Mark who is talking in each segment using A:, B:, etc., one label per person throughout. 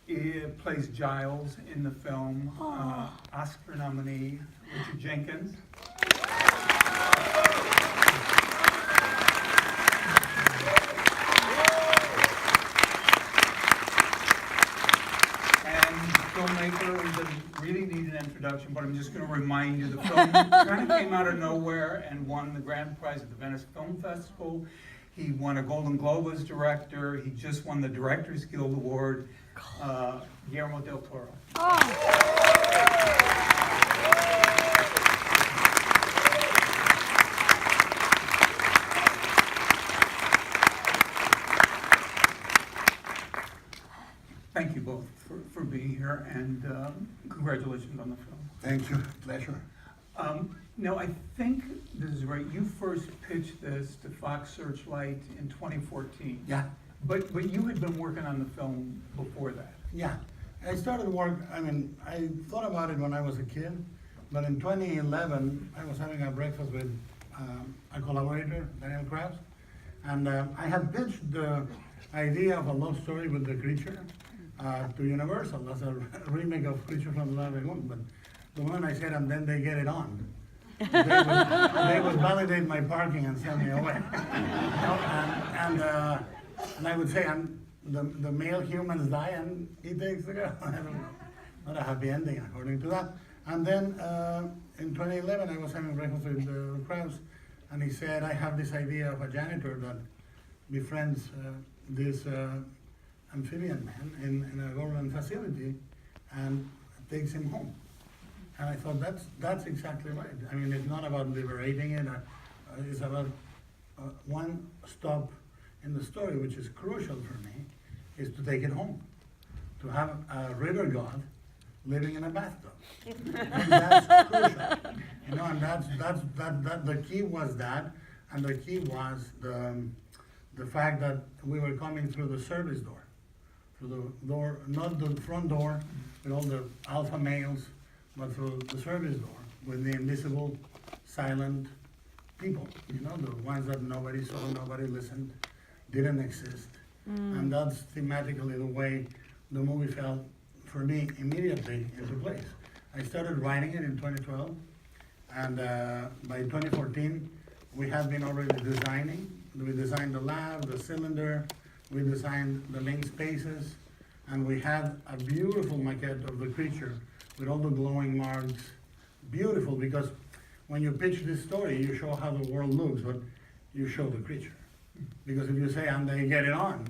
A: plays Giles in the film. Oscar nominee Richard Jenkins. Filmmaker, he doesn't really need an introduction, but I'm just going to remind you the film kind of came out of nowhere and won the grand prize at the Venice Film Festival. He won a Golden Globe as director. He just won the Directors Guild Award. Guillermo del Toro. Thank you both for being here, and congratulations on the film.
B: Thank you, pleasure.
A: Now, I think this is right. You first pitched this to Fox Searchlight in 2014.
B: Yeah,
A: But you had been working on the film before that.
B: yeah. I started work, I thought about it when I was a kid, but in 2011, I was having a breakfast with a collaborator, Daniel Krabs, and I had pitched the idea of a love story with the creature to Universal as a remake of Creature from the Lagoon, but the moment I said, and then they get it on, they would validate my parking and send me away. And I would say, the male humans die and he takes the girl. I don't know. Not a happy ending according to that. And then in 2011, I was having breakfast with Krabs, and he said, I have this idea of a janitor that befriends this amphibian man in a government facility and takes him home. And I thought, that's exactly right. I mean, it's not about liberating it, it's about one stop in the story, which is crucial for me, is to take it home. To have a river god living in a bathtub. And that's crucial. You know, and that's the key was that, and the key was the fact that we were coming through the service door. Through the door, not the front door with all the alpha males, but through the service door with the invisible, silent people, you know, the ones that nobody saw, nobody listened, didn't exist. And that's thematically the way the movie felt for me immediately into place. I started writing it in 2012, and by 2014, we had been already designing. We designed the lab, the cylinder, we designed the link spaces, and we had a beautiful maquette of the creature with all the glowing marks. Beautiful, because when you pitch this story, you show how the world looks, but you show the creature. Because if you say, and they get it on,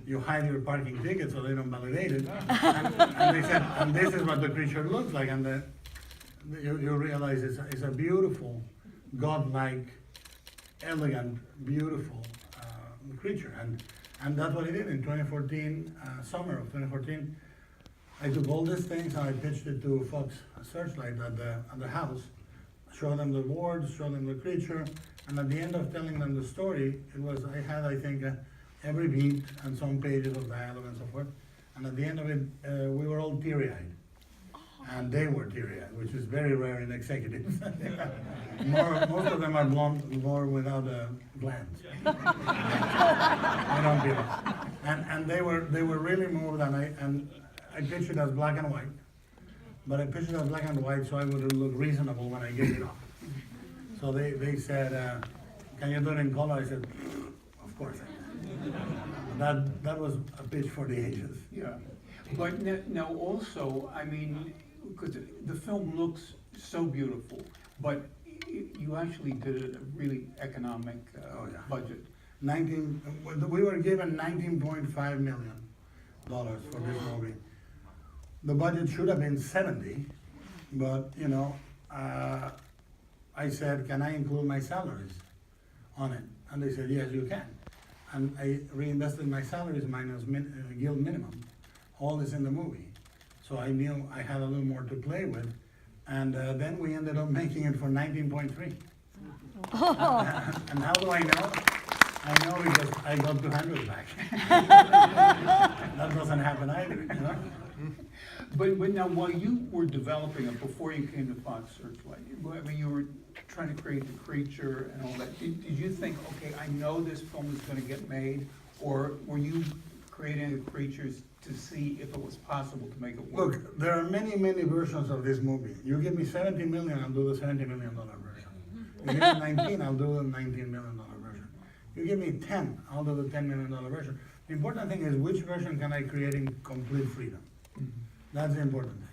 B: you hide your parking ticket so they don't validate it. And they said, and this is what the creature looks like, and you realize it's a beautiful, godlike, elegant, beautiful creature. And that's what I did in 2014, summer of 2014. I took all these things and I pitched it to Fox Searchlight at the house, showed them the boards, showed them the creature, and at the end of telling them the story, I had, I think, every beat and some pages of dialogue and so forth. And at the end of it, we were all teary-eyed. And they were teary-eyed, which is very rare in executives. Most of them are blonde, more without glands. I don't give up. And they were really moved, and I pitched it as black and white. But I pitched it as black and white so I would look reasonable when I gave it off. So they said, can you do it in color? I said, of course I can. That was a pitch for the ages.
A: Yeah. But now also, I mean, because the film looks so beautiful, but you actually did it a really economic budget.
B: We were given $19.5 million for this movie. The budget should have been 70, but you know, I said, can I include my salaries on it? And they said, yes, you can. And I reinvested my salaries minus guild minimum. All is in the movie. So I knew I had a little more to play with. And then we ended up making it for 19.3. And how do I know? I know because I got 200 back. That doesn't happen either, you know?
A: But now, while you were developing it, before you came to Fox Searchlight, I mean, you were trying to create the creature and all that. Did you think, okay, I know this film is going to get made, or were you creating the creatures to see if it was possible to make it work.
B: Look, there are many, many versions of this movie. You give me 70 million, I'll do the $70 million version. You give me 19, I'll do the $19 million version. You give me 10, I'll do the $10 million version. The important thing is which version can I create in complete freedom? That's the important thing.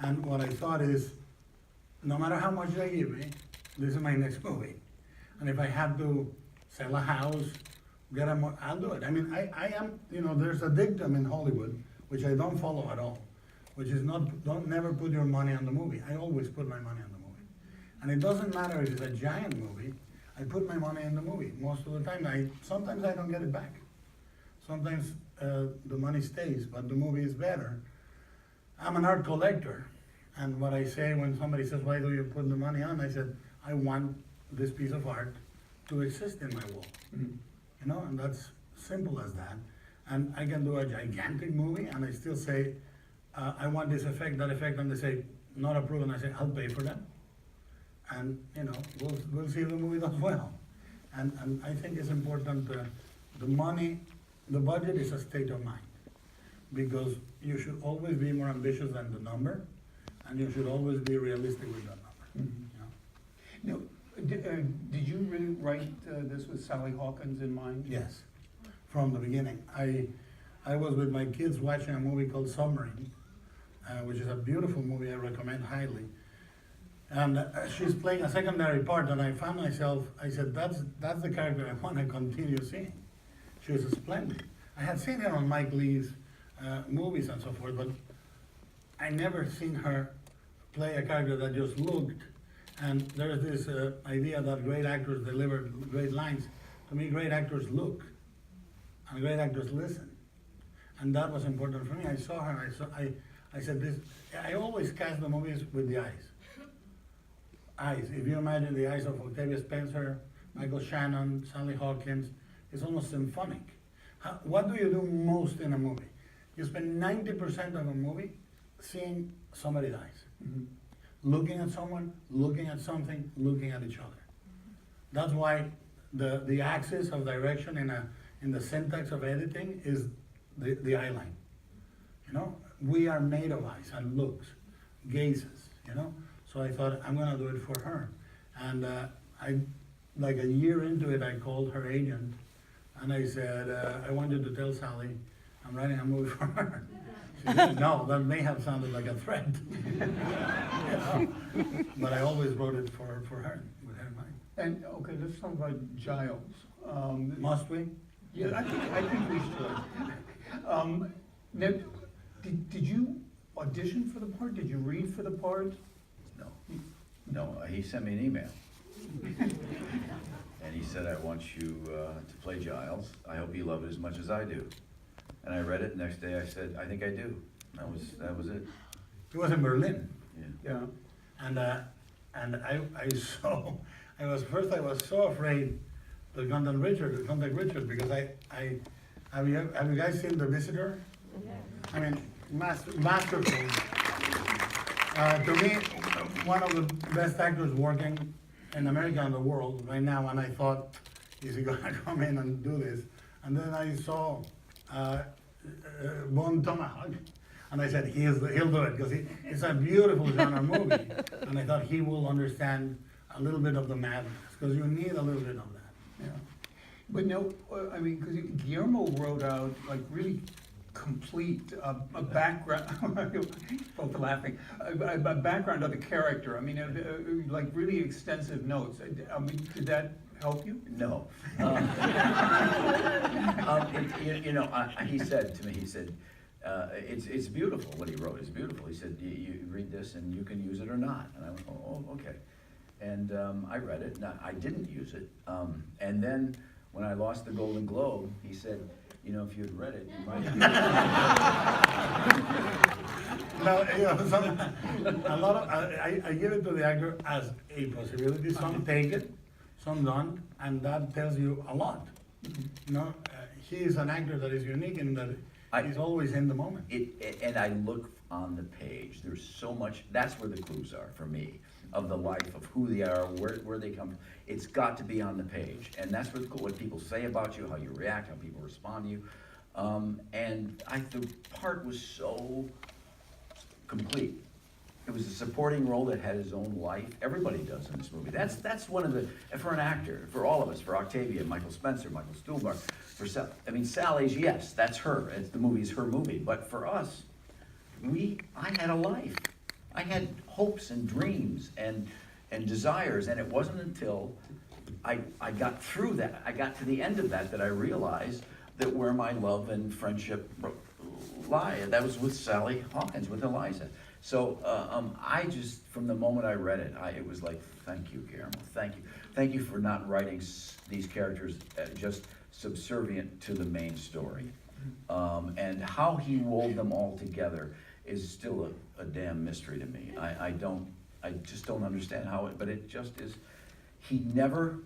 B: And what I thought is, no matter how much they give me, this is my next movie. And if I have to sell a house, get a more, I'll do it. I mean, I am, you know, there's a dictum in Hollywood, which I don't follow at all, which is don't never put your money on the movie. I always put my money on the movie. And it doesn't matter if it's a giant movie, I put my money in the movie. Most of the time, sometimes I don't get it back. Sometimes the money stays, but the movie is better. I'm an art collector, and what I say when somebody says, why do you put the money on? I said, I want this piece of art to exist in my wall. You know, and that's simple as that. And I can do a gigantic movie, and I still say, I want this effect, that effect, and they say, not approved, and I say, I'll pay for that. And, you know, we'll see if the movie does well. And I think it's important, the money, the budget is a state of mind. Because you should always be more ambitious than the number, and you should always be realistic with that number. You know?
A: Now, did you really write this with Sally Hawkins in mind?
B: Yes, from the beginning. I was with my kids watching a movie called Submarine, which is a beautiful movie I recommend highly. And she's playing a secondary part, and I found myself, I said, that's the character I want to continue seeing. She was splendid. I had seen her on Mike Lee's movies and so forth, but I never seen her play a character that just looked. And there's this idea that great actors deliver great lines. To me, great actors look, and great actors listen. And that was important for me. I saw her, I said this, I always cast the movies with the eyes. Eyes, if you imagine the eyes of Octavia Spencer, Michael Shannon, Sally Hawkins, it's almost symphonic. What do you do most in a movie? You spend 90% of a movie seeing somebody's eyes. Looking at someone, looking at something, looking at each other. That's why the axis of direction in the syntax of editing is the eye line. You know, we are made of eyes and looks, gazes, you know? So I thought, I'm gonna do it for her. And like a year into it, I called her agent and I said, I want you to tell Sally I'm writing a movie for her. She said, no, that may have sounded like a threat. You know? But I always wrote it for her, with her in mind.
A: And, okay, let's talk about Giles.
B: Must we?
A: Yeah, I think we should. Now, did you audition for the part? Did you read for the part?
C: No, he sent me an email. And he said, I want you to play Giles. I hope you love it as much as I do. And I read it, next day I said, I think I do. That was it.
B: It was in Berlin.
C: Yeah.
B: And I was so afraid to contact Richard, because have you guys seen The Visitor? I mean, masterful. To me, one of the best actors working in America and the world right now, and I thought, is he gonna come in and do this? And then I saw Bone Tomahawk, and I said, he'll do it, because it's a beautiful genre movie, and I thought he will understand a little bit of the madness, because you need a little bit of that.
A: Yeah. But no, I mean, because Guillermo wrote out, like, really complete a background, both laughing, a background of the character. I mean, like really extensive notes. I mean, did that help you?
C: No. He said to me, it's beautiful, what he wrote is beautiful. He said, you read this and you can use it or not. And I went, oh, okay. And I read it, and I didn't use it. And then when I lost the Golden Globe, he said, you know, if you had read it, you might have.
B: I give it to the actor as a possibility. Some take it, some don't, and that tells you a lot. You know, he is an actor that is unique in that he's always in the moment.
C: And I look on the page. There's so much. That's where the clues are for me, of the life, of who they are, where they come from. It's got to be on the page, and that's what people say about you, how you react, how people respond to you. And the part was so complete. It was a supporting role that had his own life. Everybody does in this movie. That's one of the, for an actor, for all of us, for Octavia, Michael Spencer, Michael Stuhlbarg, for Sally's, yes, that's her. The movie's her movie. But for us, I had a life. I had hopes and dreams and desires, and it wasn't until I got through that, I got to the end of that I realized that where my love and friendship lie. That was with Sally Hawkins, with Eliza. So I just, from the moment I read it, it was like, thank you, Guillermo, thank you. Thank you for not writing these characters just subservient to the main story. And how he wove them all together is still a damn mystery to me. I just don't understand how but it just is. He never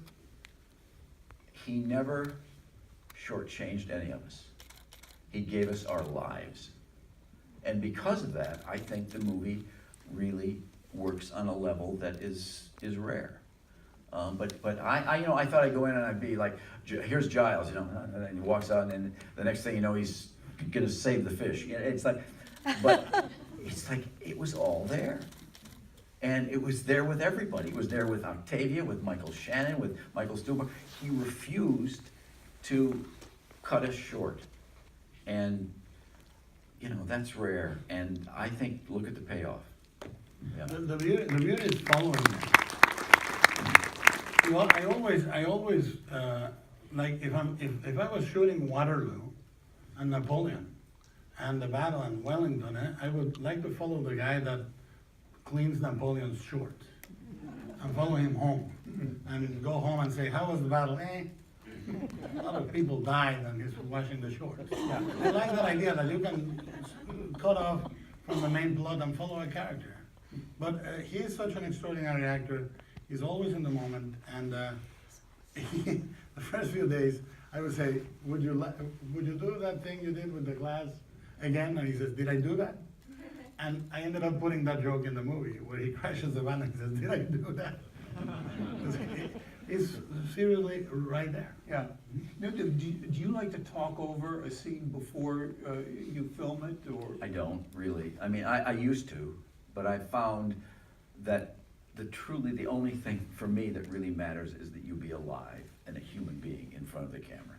C: shortchanged any of us. He gave us our lives. And because of that, I think the movie really works on a level that is rare. But I thought I'd go in and I'd be like, here's Giles, and then he walks out, and then the next thing you know, he's gonna save the fish. It's like, but it's like it was all there, and it was there with everybody. It was there with Octavia, with Michael Shannon, with Michael Stuhlbarg. He refused to cut us short, and that's rare. And I think, look at the payoff. Yeah.
B: The beauty is following that. Well, I always like if I was shooting Waterloo and Napoleon and the battle in Wellington, I would like to follow the guy that cleans Napoleon's shorts and follow him home and go home and say, how was the battle? A lot of people died and he's washing the shorts. Yeah. I like that idea that you can cut off from the main plot and follow a character. But he is such an extraordinary actor. He's always in the moment, and the first few days I would say, would you do that thing you did with the glass again? And he says, did I do that? And I ended up putting that joke in the movie where he crashes the van and says, did I do that? It's seriously right there.
A: Yeah. Now, do you like to talk over a scene before you film it, or?
C: I don't really. I mean, I used to, but I found that truly the only thing for me that really matters is that you be alive and a human being in front of the camera.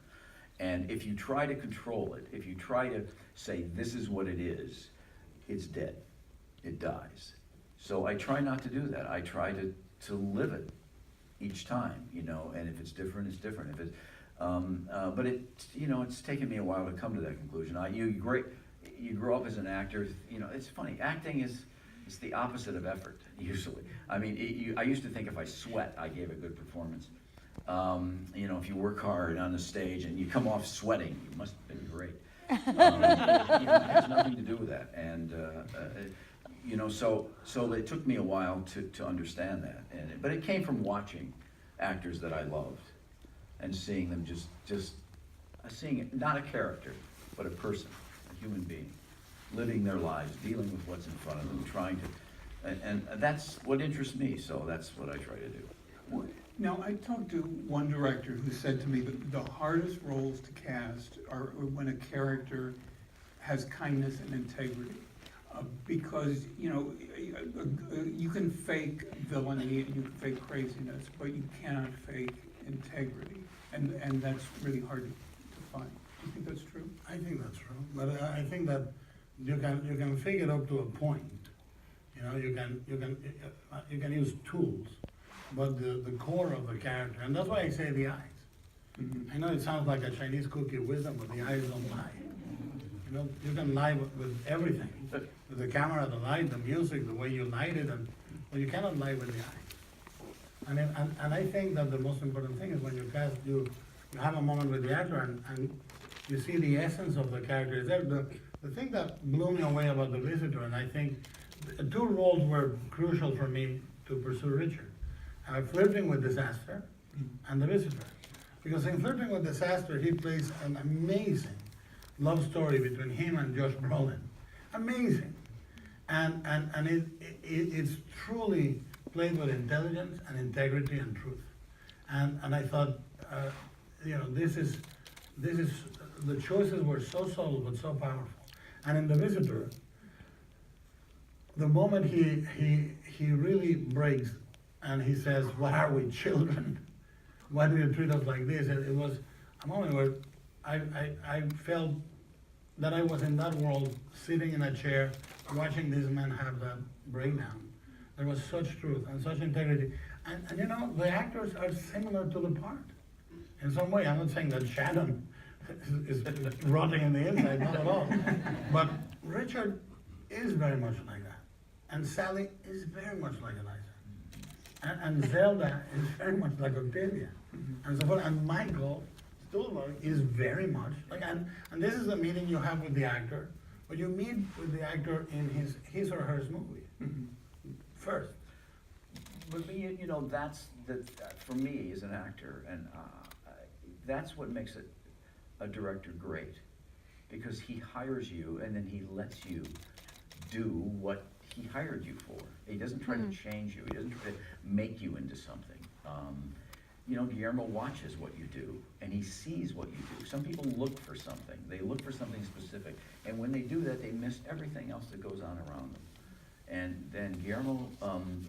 C: And if you try to control it, if you try to say this is what it is, it's dead. It dies. So I try not to do that. I try to live it each time, and if it's different, it's different. If it, but it's taken me a while to come to that conclusion. You grow up as an actor. It's funny. Acting it's the opposite of effort usually. I mean, I used to think if I sweat, I gave a good performance. If you work hard on the stage and you come off sweating, you must have been great. It has nothing to do with that, and so it took me a while to understand that. But it came from watching actors that I loved and seeing them just seeing it, not a character, but a person, a human being, living their lives, dealing with what's in front of them, trying to, and that's what interests me. So that's what I try to do.
A: Now, I talked to one director who said to me that the hardest roles to cast are when a character has kindness and integrity. Because, you can fake villainy and you can fake craziness, but you cannot fake integrity. And that's really hard to find. Do you think that's true?
B: I think that's true. But I think that you can fake it up to a point. You can use tools, but the core of the character, and that's why I say the eyes. Mm-hmm. I know it sounds like a Chinese cookie wisdom, but the eyes don't lie. You can lie with everything. With the camera, the light, the music, the way you light it, but you cannot lie with the eye. And I think that the most important thing is when you cast, you have a moment with the actor and you see the essence of the character. The thing that blew me away about The Visitor, and I think two roles were crucial for me to pursue Richard. Flirting with Disaster and The Visitor. Because in Flirting with Disaster, he plays an amazing love story between him and Josh Brolin. Amazing. And it's truly played with intelligence and integrity and truth. And I thought, this is the choices were so subtle but so powerful. And in The Visitor, the moment he really breaks and he says, "What are we, children? Why do you treat us like this?" It was a moment where I felt that I was in that world, sitting in a chair, watching this man have that breakdown. There was such truth and such integrity. And you know, the actors are similar to the part. In some way, I'm not saying that Shannon is rotting in the inside, not at all. But Richard is very much like that. And Sally is very much like Eliza. And Zelda is very much like Octavia. And so forth. And Michael Stuhlbarg is very much like, and this is the meeting you have with the actor, but you meet with the actor in his or her movie first.
C: But you know, that's for me as an actor, and that's what makes it a director great, because he hires you and then he lets you do what he hired you for. He doesn't try to change you. He doesn't try to make you into something. You know, Guillermo watches what you do, and he sees what you do. Some people look for something. They look for something specific, and when they do that, they miss everything else that goes on around them. And then Guillermo,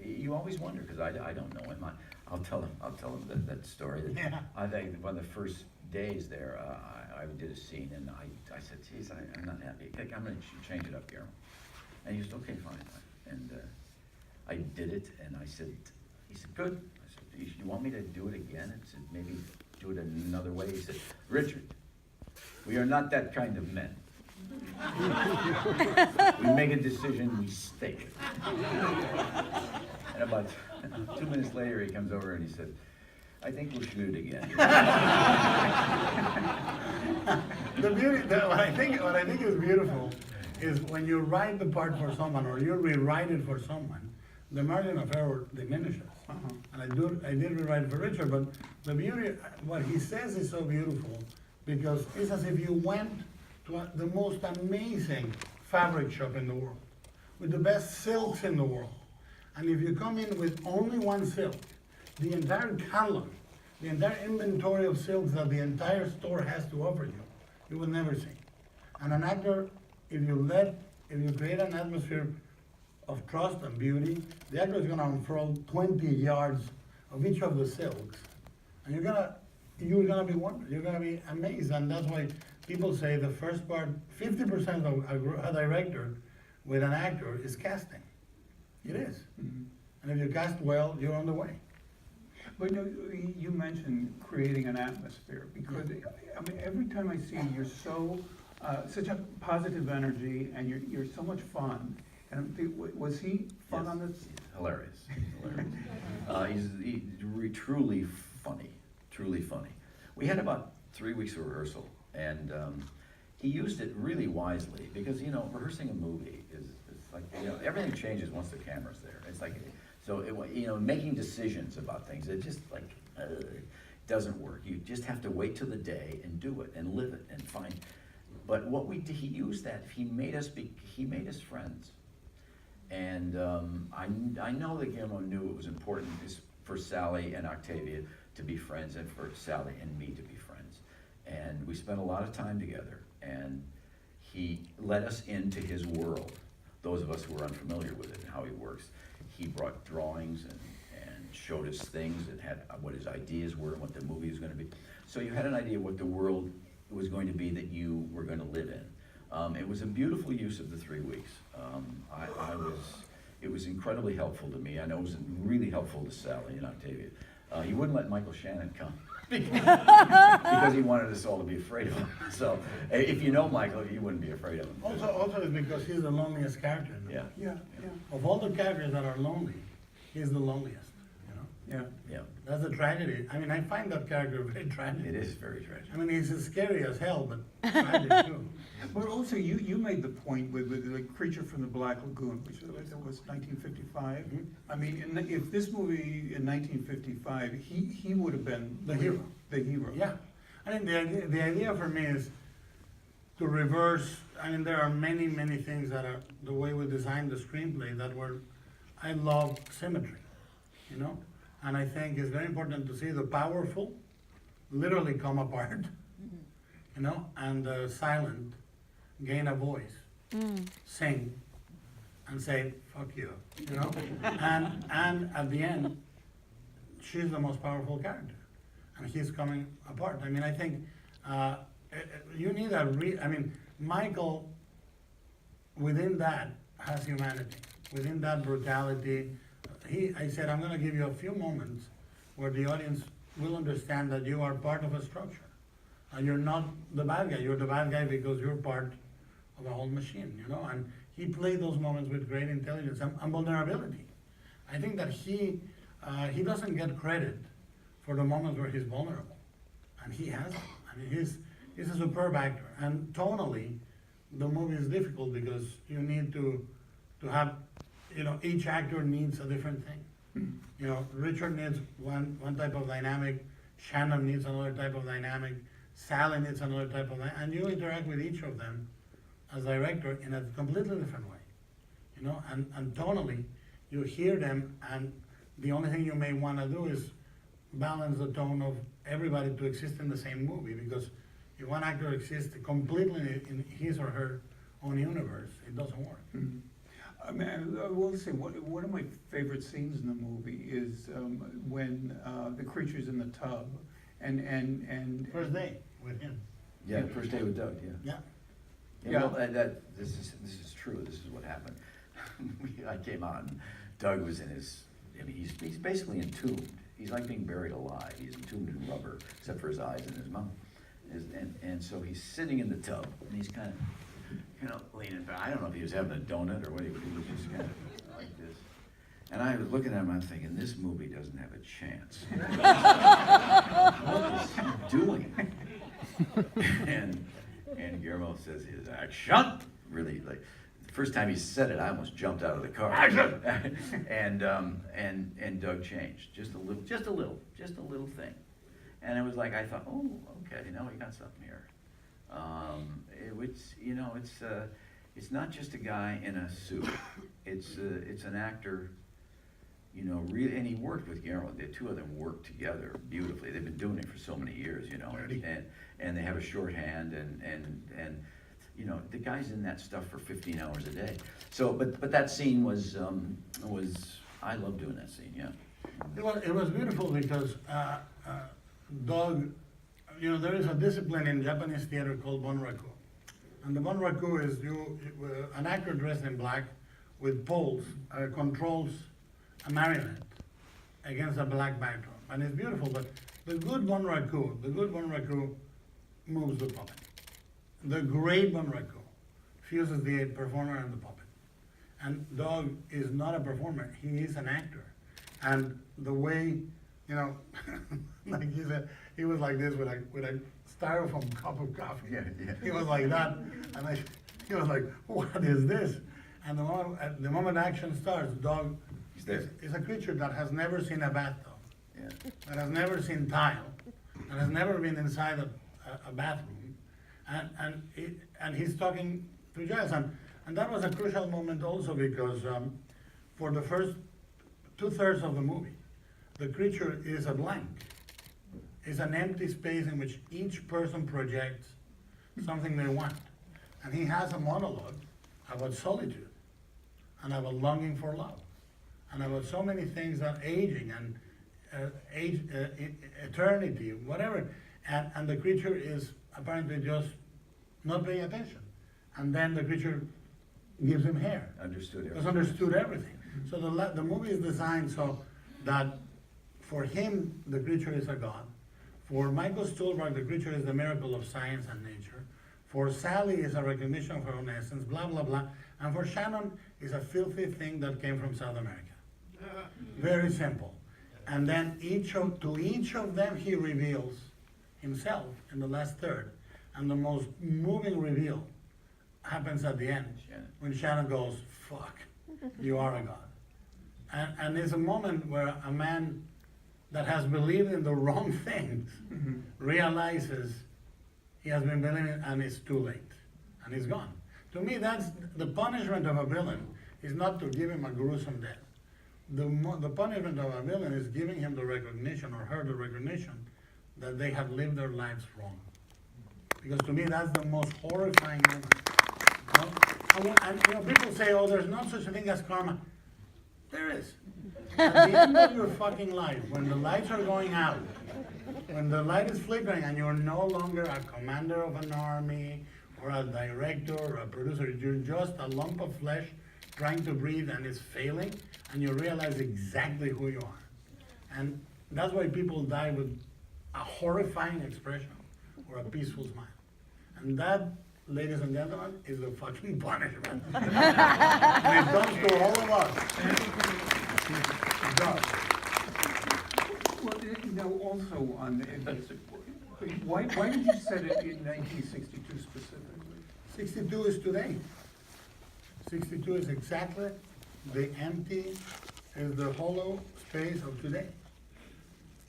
C: you always wonder, because I don't know him. I'll tell him that story. That
B: Yeah.
C: I think one of the first days there, I did a scene, and I said, "Geez, I'm not happy. I'm going to change it up, Guillermo." And he said, "Okay, fine." And I did it, and he said, "Good." I said, "You want me to do it again?" I said, "Maybe do it another way." He said, "Richard, we are not that kind of men. We make a decision, we stay with it." And about 2 minutes later, he comes over and he said, "I think we'll shoot it again."
B: What I think is beautiful is when you write the part for someone or you rewrite it for someone, the margin of error diminishes. And I did rewrite it for Richard, but the beauty, what he says is so beautiful, because it's as if you went to the most amazing fabric shop in the world, with the best silks in the world. And if you come in with only one silk, the entire catalog, the entire inventory of silks that the entire store has to offer you, you will never see. And an actor, if you create an atmosphere of trust and beauty, the actor is gonna unfurl 20 yards of each of the silks. And you're gonna be wondered, you're gonna be amazed. And that's why people say the first part, 50% of a director with an actor is casting. It is. And if you cast well, you're on the way.
A: But no, you mentioned creating an atmosphere, because I mean, every time I see you, you're so such a positive energy, and you're so much fun. And was he fun on this?
C: He's hilarious. He's truly funny, truly funny. We had about 3 weeks of rehearsal, and he used it really wisely, because you know, rehearsing a movie is like, you know, everything changes once the camera's there. It's like, so you know, making decisions about things, it just like doesn't work. You just have to wait till the day and do it and live it and find. But what we did, he used that. He made us friends. And I know that Guillermo knew it was important for Sally and Octavia to be friends, and for Sally and me to be friends. And we spent a lot of time together, and he let us into his world. Those of us who were unfamiliar with it and how he works, he brought drawings and showed us things and had what his ideas were and what the movie was going to be. So you had an idea of what the world was going to be that you were going to live in. It was a beautiful use of the 3 weeks. It was incredibly helpful to me. I know it was really helpful to Sally and Octavia. He wouldn't let Michael Shannon come because he wanted us all to be afraid of him. So if you know Michael, you wouldn't be afraid of him.
B: Also it's because he's the loneliest character.
C: Yeah.
A: Yeah.
B: Of all the characters that are lonely, he's the loneliest.
A: Yeah.
C: Yeah.
B: That's a tragedy. I mean, I find that character very tragic.
C: It is very tragic.
B: I mean, he's as scary as hell, but tragic too.
A: But also, you made the point with the Creature from the Black Lagoon, which was 1955. I mean, if this movie in 1955, he would have been
B: The hero.
A: The hero.
B: Yeah. I mean, the idea for me is to reverse. I mean, there are many, many things that are the way we designed the screenplay that were. I love symmetry, you know? And I think it's very important to see the powerful literally come apart. you know, and the silent gain a voice, sing, and say, fuck you, you know? And at the end, she's the most powerful character, and he's coming apart. I mean, I think you need I mean, Michael, within that, has humanity. Within that brutality, I said, I'm gonna give you a few moments where the audience will understand that you are part of a structure. And you're not the bad guy, you're the bad guy because you're part of a whole machine, you know? And he played those moments with great intelligence and vulnerability. I think that he doesn't get credit for the moments where he's vulnerable. And he has them. I mean, he's a superb actor. And tonally, the movie is difficult because you need to have, you know, each actor needs a different thing. You know, Richard needs one type of dynamic, Shannon needs another type of dynamic, Sally needs another type of dynamic, and you interact with each of them as director in a completely different way. You know, and tonally, you hear them, and the only thing you may want to do is balance the tone of everybody to exist in the same movie, because if one actor exists completely in his or her own universe, it doesn't work.
A: Mm-hmm. I mean, I will say, one of my favorite scenes in the movie is when the creature's in the tub, and
B: First day with him.
C: Yeah, first day with Doug, yeah.
B: Yeah.
C: Yeah, well, this is true, this is what happened. I came out and Doug was in his, I mean, he's basically entombed. He's like being buried alive. He's entombed in rubber, except for his eyes and his mouth. And so he's sitting in the tub, and he's kind of leaning back. I don't know if he was having a donut or what, he was just kind of like this. And I was looking at him, I'm thinking, this movie doesn't have a chance. What is he doing? And Guillermo says his action, really, like, the first time he said it, I almost jumped out of the car. and Doug changed, just a little thing. And it was like, I thought, oh, okay, now we got something here. It's not just a guy in a suit. It's an actor, you know, really, and he worked with Guillermo. The two of them worked together beautifully. They've been doing it for so many years, you know, and they have a shorthand, and you know, the guy's in that stuff for 15 hours a day. So, but that scene was I love doing that scene, yeah.
B: It was beautiful because Doug, you know, there is a discipline in Japanese theater called bunraku. And the bunraku is an actor dressed in black with poles controls a marionette against a black backdrop. And it's beautiful, but the good bunraku moves the puppet. The great bunraku fuses the performer and the puppet. And Doug is not a performer, he is an actor. And the way, you know, like he said, he was like this with a styrofoam cup of coffee.
C: Yeah.
B: He was like that, and he was like, what is this? And the moment action starts, Doug is a creature that has never seen a bathtub, that has never seen tile, that has never been inside a bathroom, and he's talking to Giles, and that was a crucial moment also because for the first 2/3 of the movie, the creature is a blank. It's an empty space in which each person projects something they want. And he has a monologue about solitude, and about longing for love, and about so many things that aging and eternity, whatever. And the creature is apparently just not paying attention. And then the creature gives him hair. Understood everything. So the movie is designed so that for him, the creature is a god. For Michael Stuhlbarg, the creature is the miracle of science and nature. For Sally, it's a recognition of her own essence, blah, blah, blah. And for Shannon, it's a filthy thing that came from South America. Very simple. And then to each of them, he reveals himself in the last third. And the most moving reveal happens at the end, when Shannon goes, fuck, you are a god. And it's a moment where a man that has believed in the wrong things realizes he has been believing and it's too late, and he's gone. To me, that's the punishment of a villain, is not to give him a gruesome death. The punishment of a villain is giving him the recognition, or her the recognition, that they have lived their lives wrong. because to me, that's the most horrifying moment. You know? And people say, oh, there's no such a thing as karma. There is. At the end of your fucking life, when the lights are going out, when the light is flickering and you're no longer a commander of an army or a director or a producer, you're just a lump of flesh trying to breathe and it's failing, and you realize exactly who you are. And that's why people die with a horrifying expression or a peaceful smile. And that, ladies and gentlemen, is the fucking punishment. And it comes to all of us. It does.
A: Well, also on why did you set it in 1962 specifically?
B: 62 is today. 62 is exactly the empty, is the hollow space of today.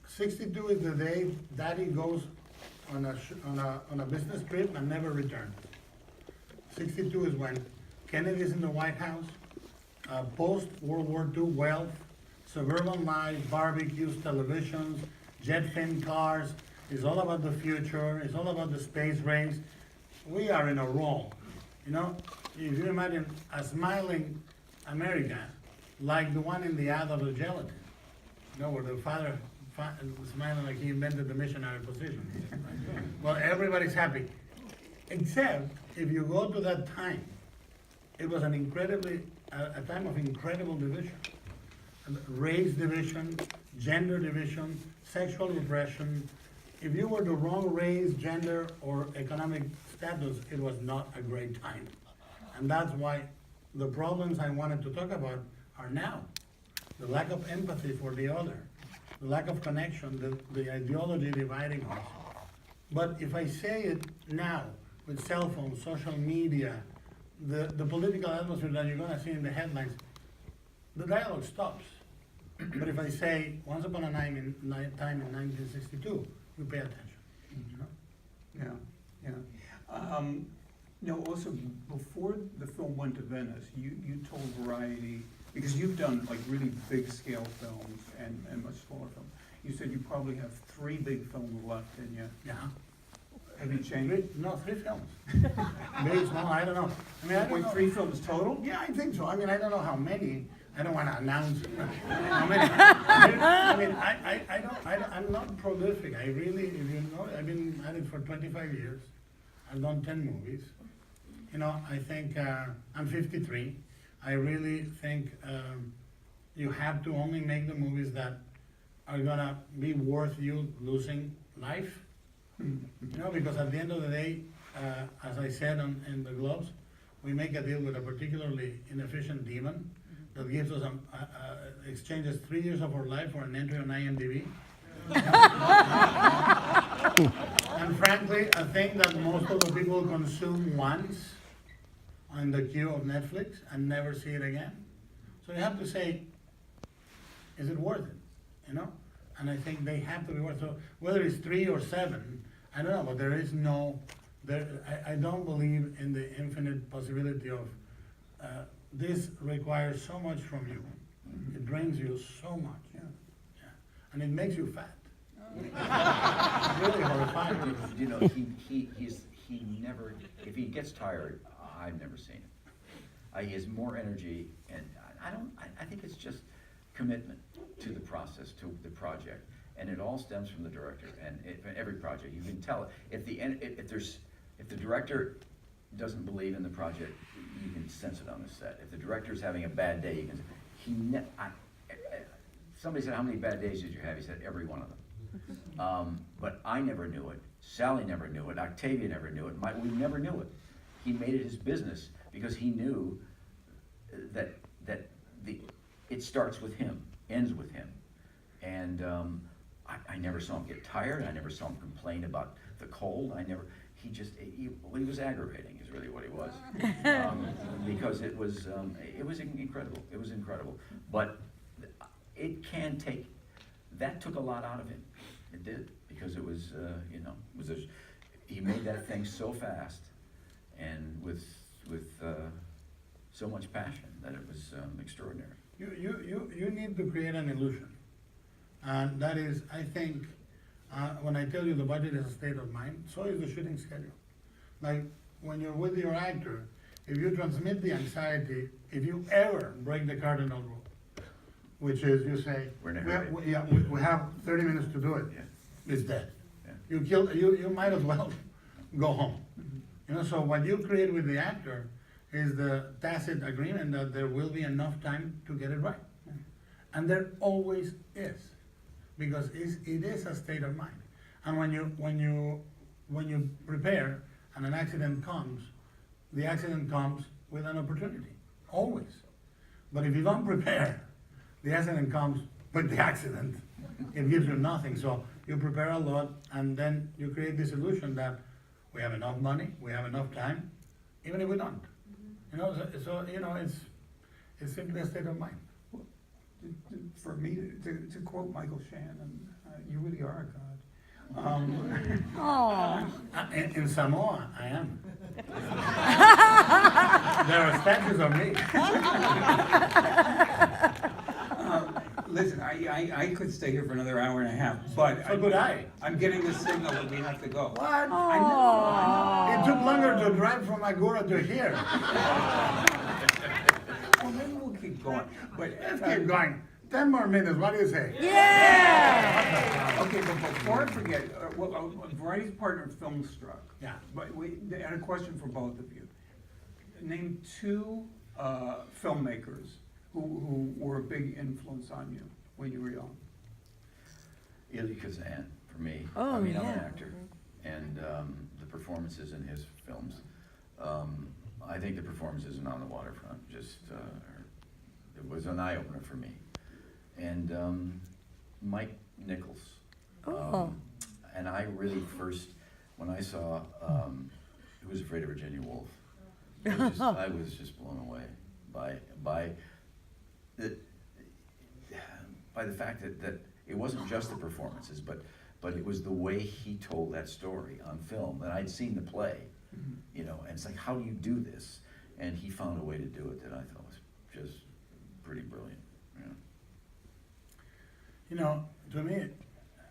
B: 62 is the day Daddy goes on a business trip and never returns. 62 is when Kennedy's in the White House, post-World War II wealth, suburban life, barbecues, televisions, jet-fin cars. It's all about the future. It's all about the space race. We are in a roll. You know, if you imagine a smiling America, like the one in the ad of the gelatin, you know, where the father was smiling like he invented the missionary position. Well, everybody's happy. Except if you go to that time, it was an incredibly, a time of incredible division. Race division, gender division, sexual repression. If you were the wrong race, gender, or economic status, it was not a great time. And that's why the problems I wanted to talk about are now. The lack of empathy for the other, the lack of connection, the ideology dividing us. But if I say it now, with cell phones, social media, the political atmosphere that you're gonna see in the headlines, the dialogue stops. But if I say, once upon a time in 1962, you pay attention.
A: Yeah, yeah. No, also, before the film went to Venice, you told Variety, because you've done like really big scale films and much smaller films, you said you probably have 3 big films left in you.
B: Yeah.
A: Have you changed?
B: No, 3 films. Big, small, I don't know. I mean, I don't know.
A: 3 films total?
B: Yeah, I think so. I mean, I don't know how many. I don't want to announce how many. I mean, I'm not prolific. I really, if you know, I've been at it for 25 years. I've done 10 movies. You know, I think I'm 53. I really think you have to only make the movies that are gonna be worth you losing life. You know, because at the end of the day, as I said in the Globes, we make a deal with a particularly inefficient demon that gives us exchanges 3 years of our life for an entry on IMDb. And frankly, a thing that most of the people consume once on the queue of Netflix and never see it again. So you have to say, is it worth it? You know? And I think they have to be worth it. So whether it's 3 or 7, I don't know, but there is no, I don't believe in the infinite possibility of, this requires so much from you. It drains you so much. Yeah. Yeah. And it makes you fat. It's really horrifying.
C: You know, he never, if he gets tired, I've never seen it. He has more energy, and I think it's just commitment to the process, to the project. And it all stems from the director, and every project, you can tell it. If the director doesn't believe in the project, you can sense it on the set. If the director's having a bad day, you can. Somebody said, "How many bad days did you have?" He said, "Every one of them." But I never knew it. Sally never knew it. Octavia never knew it. We never knew it. He made it his business because he knew that it starts with him, ends with him, and I never saw him get tired. I never saw him complain about the cold. He was aggravating is really what he was, because it was incredible. It was incredible, but it can take. That took a lot out of him. It did, because it was he made that thing so fast, and with so much passion that it was extraordinary.
B: You need to create an illusion, and that is, I think, when I tell you the budget is a state of mind, so is the shooting schedule. like when you're with your actor, if you transmit the anxiety, if you ever break the cardinal rule, which is you say,
C: We're in a
B: we
C: hurry.
B: have, we have 30 minutes to do it,
C: Yeah.
B: it's dead.
C: Yeah.
B: You might as well go home. You know, so what you create with the actor is the tacit agreement that there will be enough time to get it right. And there always is, because it is a state of mind. And when you prepare and an accident comes, the accident comes with an opportunity, always. But if you don't prepare, the accident comes with the accident. It gives you nothing. So you prepare a lot, and then you create this illusion that we have enough money, we have enough time, even if we don't. You know, so you know, it's simply a state of mind.
A: For me, to quote Michael Shannon, you really are a god.
D: Aw.
B: In Samoa, I am. There are statues of me.
A: Listen, I could stay here for another hour and a half, but
B: So could I.
A: I'm getting the signal that we have to go.
B: What?
A: I know.
B: It took longer to drive from Agora to here.
A: Well, maybe we'll keep going. But
B: Let's keep going. 10 more minutes, what do you say?
D: Yeah.
A: Okay, but before I forget, Variety's partner Filmstruck.
B: Yeah.
A: But they had a question for both of you. Name two filmmakers who were a big influence on you when you were young.
C: Elie Kazan, for me.
D: Oh,
C: I mean, I'm an
D: yeah.
C: actor, and the performances in his films, I think the performances in On the Waterfront just, it was an eye-opener for me. And Mike Nichols.
D: Oh.
C: And I really first, when I saw Who's Afraid of Virginia Woolf, I was just blown away by the fact that it wasn't just the performances, but it was the way he told that story on film. And I'd seen the play, you know, and it's like, how do you do this? And he found a way to do it that I thought was just pretty brilliant. Yeah.
B: You know, to me,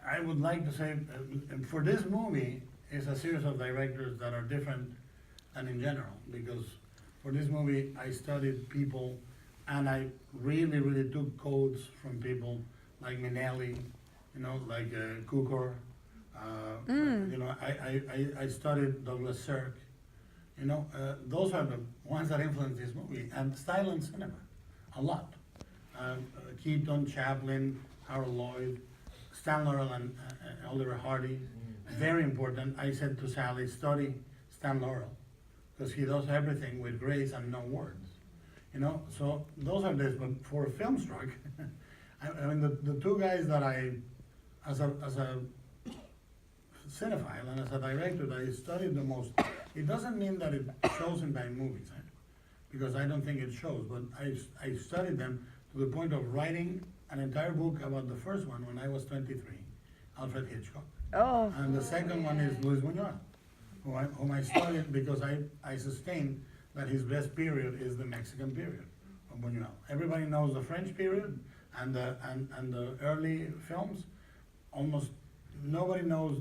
B: I would like to say, for this movie, it's a series of directors that are different than in general, because for this movie, I studied people, and I really, really took codes from people like Minnelli, you know, like Cukor. You know, I studied Douglas Sirk. You know, those are the ones that influenced this movie, and silent cinema, a lot. Keaton, Chaplin, Harold Lloyd, Stan Laurel, and Oliver Hardy. Very important. I said to Sally, study Stan Laurel, because he does everything with grace and no words. You know, so those are this. But for Filmstruck, I mean, the two guys that I, as a cinephile and as a director, that I studied the most. It doesn't mean that it shows in my movies, because I don't think it shows. But I studied them to the point of writing an entire book about the first one when I was 23, Alfred Hitchcock.
D: Oh.
B: And the second one is Luis Buñuel, whom I studied because I sustain that his best period is the Mexican period of Buñuel. Everybody knows the French period and the early films. Almost nobody knows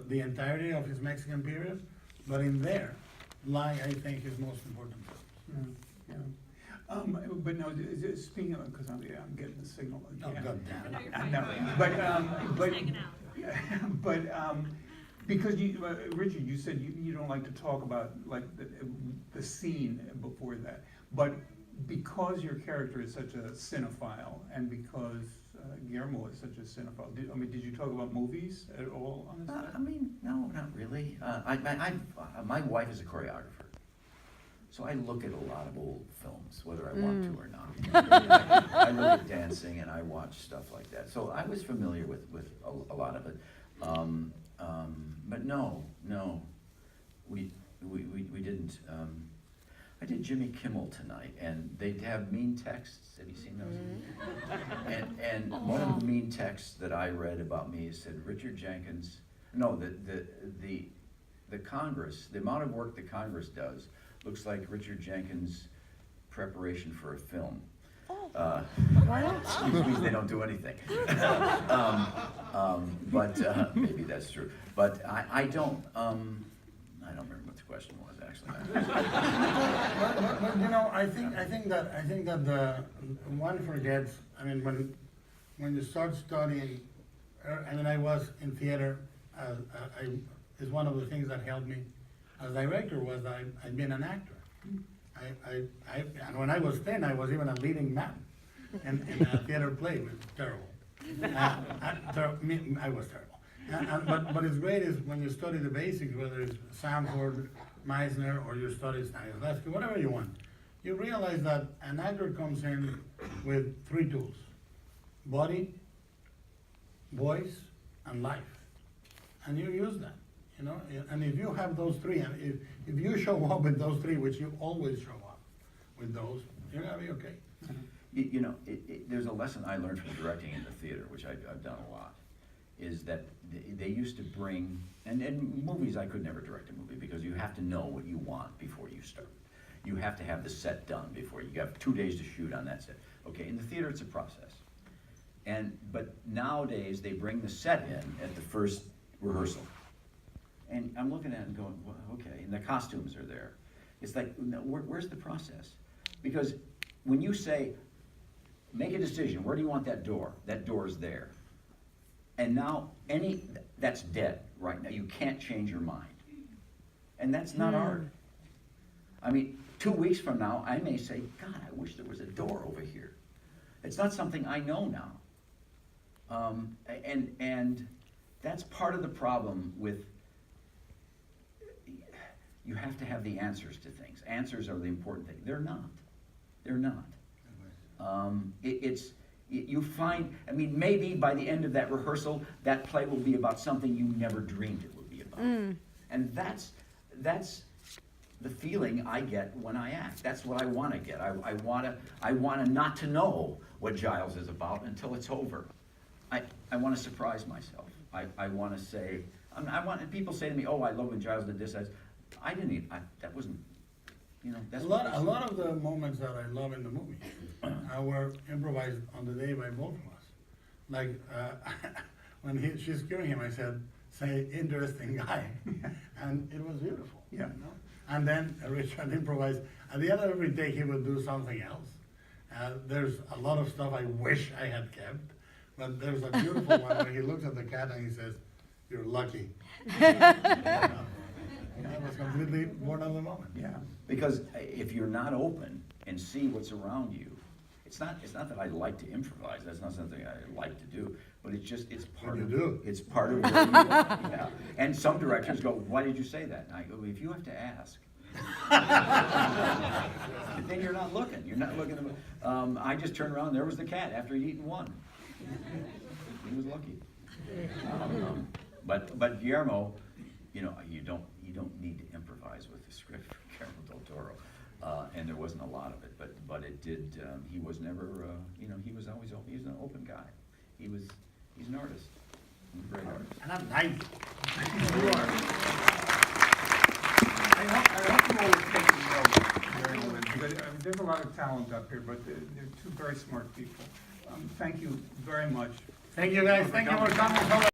B: the entirety of his Mexican period, but in there lie, I think, his most important films.
A: Yeah. But no, speaking of, because I'm getting the signal
B: Oh,
A: again.
B: God damn it.
A: I know, but because you, Richard, you said you don't like to talk about like the scene before that, but because your character is such a cinephile, and because Guillermo is such a cinephile, did you talk about movies at all on this?
C: I mean, no, not really. My wife is a choreographer. So I look at a lot of old films, whether I want to or not. I look at dancing and I watch stuff like that. So I was familiar with a lot of it. But no, we didn't. I did Jimmy Kimmel tonight, and they'd have mean texts. Have you seen those? And one of the mean texts that I read about me said, Richard Jenkins, no, the Congress, the amount of work the Congress does looks like Richard Jenkins' preparation for a film. Excuse me, they don't do anything. But maybe that's true. But I don't remember what the question was, actually.
B: But, you know, I think that the one forgets. I mean, when you start studying, I mean, I was in theater. Is one of the things that helped me as director was that I'd been an actor. And when I was 10, I was even a leading man in a theater play. It was terrible. I was terrible. But it's great is when you study the basics, whether it's Sanford, Meisner, or you study Stanislavski, whatever you want, you realize that an actor comes in with 3 tools: body, voice, and life. And you use that, you know? And if you have those 3, and if you show up with those 3, which you always show up with those, you're gonna be okay.
C: You know, there's a lesson I learned from directing in the theater, which I've done a lot, is that they used to bring, and in movies I could never direct a movie because you have to know what you want before you start. You have to have the set done before you have 2 days to shoot on that set. Okay, in the theater it's a process. But nowadays they bring the set in at the first rehearsal. And I'm looking at it and going, well, okay, and the costumes are there. It's like, no, where's the process? Because when you say, make a decision, where do you want that door? That door's there. And now, that's dead right now. You can't change your mind. And that's not art. I mean, 2 weeks from now, I may say, God, I wish there was a door over here. It's not something I know now. And that's part of the problem with, you have to have the answers to things. Answers are the important thing. They're not. They're not. You find, I mean, maybe by the end of that rehearsal, that play will be about something you never dreamed it would be about. And that's the feeling I get when I act. That's what I want to get. I want to not to know what Giles is about until it's over. I want to surprise myself. I want to say, people say to me, oh, I love when Giles did this. That wasn't, you know, that's
B: a lot of the moments that I love in the movie were improvised on the day by both of us. Like when she's curing him, I said, "Say interesting guy," and it was beautiful.
A: Yeah.
B: You know? And then Richard improvised. At the end of every day, he would do something else. There's a lot of stuff I wish I had kept, but there's a beautiful one where he looks at the cat and he says, "You're lucky." I was completely born on the moment.
C: Yeah, because if you're not open and see what's around you, it's not that I like to improvise. That's not something I like to do. But it's part of. It's part of what you do. Yeah. And some directors go, "Why did you say that?" And I go, "If you have to ask, then you're not looking. You're not looking." I just turned around. There was the cat after he'd eaten one. He was lucky. But Guillermo, you know, you don't need to improvise with the script for Guillermo del Toro, and there wasn't a lot of it, but it did. He was never, you know, he was always open. He's an open guy. He's an artist. He's a great artist.
B: And I'm 90.
A: You are. I hope you always take notes very well, because there's a lot of talent up here, but they're 2 very smart people. Thank you very much.
B: Thank you guys. Thank you for coming.